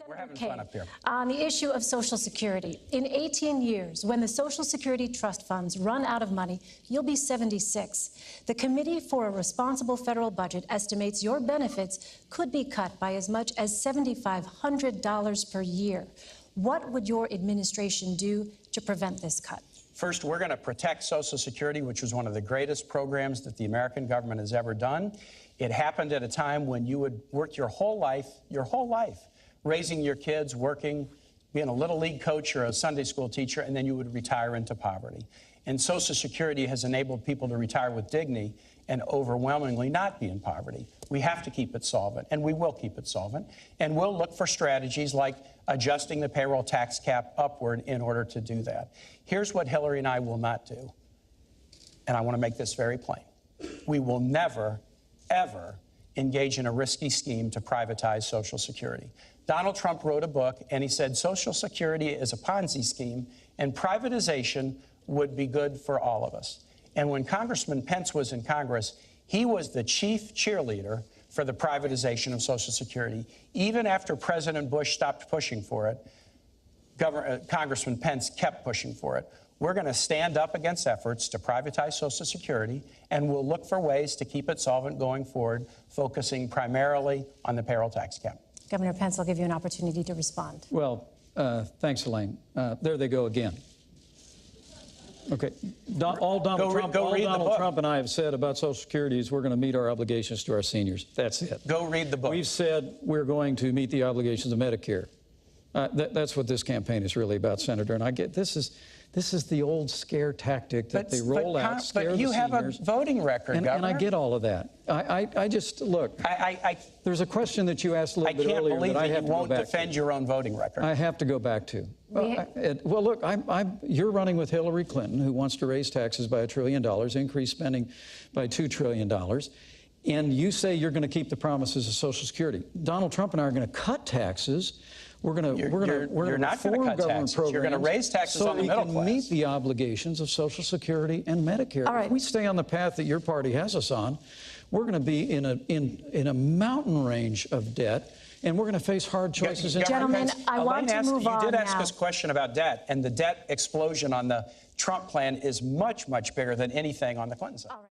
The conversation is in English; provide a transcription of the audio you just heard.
We're having fun up here. On the issue of Social Security, in 18 years, when the Social Security trust funds run out of money, you'll be 76. The Committee for a Responsible Federal Budget estimates your benefits could be cut by as much as $7,500 per year. What would your administration do to prevent this cut? First, we're going to protect Social Security, which was one of the greatest programs that the American government has ever done. It happened at a time when you would work your whole life, raising your kids, working, being a little league coach or a Sunday school teacher, and then you would retire into poverty. And Social Security has enabled people to retire with dignity and overwhelmingly not be in poverty. We have to keep it solvent, and we will keep it solvent. And we'll look for strategies like adjusting the payroll tax cap upward in order to do that. Here's what Hillary and I will not do, and I want to make this very plain. We will never, ever engage in a risky scheme to privatize Social Security. Donald Trump wrote a book, and he said Social Security is a Ponzi scheme, and privatization would be good for all of us. And when Congressman Pence was in Congress, he was the chief cheerleader for the privatization of Social Security. Even after President Bush stopped pushing for it, Congressman Pence kept pushing for it. We're going to stand up against efforts to privatize Social Security, and we'll look for ways to keep it solvent going forward, focusing primarily on the payroll tax cap. Governor Pence, I'll give you an opportunity to respond. Well, thanks, Elaine. There they go again. Okay. All Donald Trump and I have said about Social Security is we're going to meet our obligations to our seniors. That's it. Go read the book. We've said we're going to meet the obligations of Medicare. That's what this campaign is really about, Senator. And I get this is the old scare tactic that they roll out, scare the seniors. But you have a voting record, Governor. And I get all of that. I just, look, there's a question that you asked a little bit earlier that I have to go back to. I can't believe that you won't defend your own voting record. I have to go back to. Well, look, you're running with Hillary Clinton, who wants to raise taxes by $1 trillion, increase spending by $2 trillion. And you say you're going to keep the promises of Social Security. Donald Trump and I are going to cut taxes. We're going to reform government programs. You're going to raise taxes on the middle class. So we can meet the obligations of Social Security and Medicare. All right. If we stay on the path that your party has us on, we're going to be in a mountain range of debt, and we're going to face hard choices. Gentlemen, I want to move on now. You did ask us a question about debt, and the debt explosion on the Trump plan is much, much bigger than anything on the Clinton side.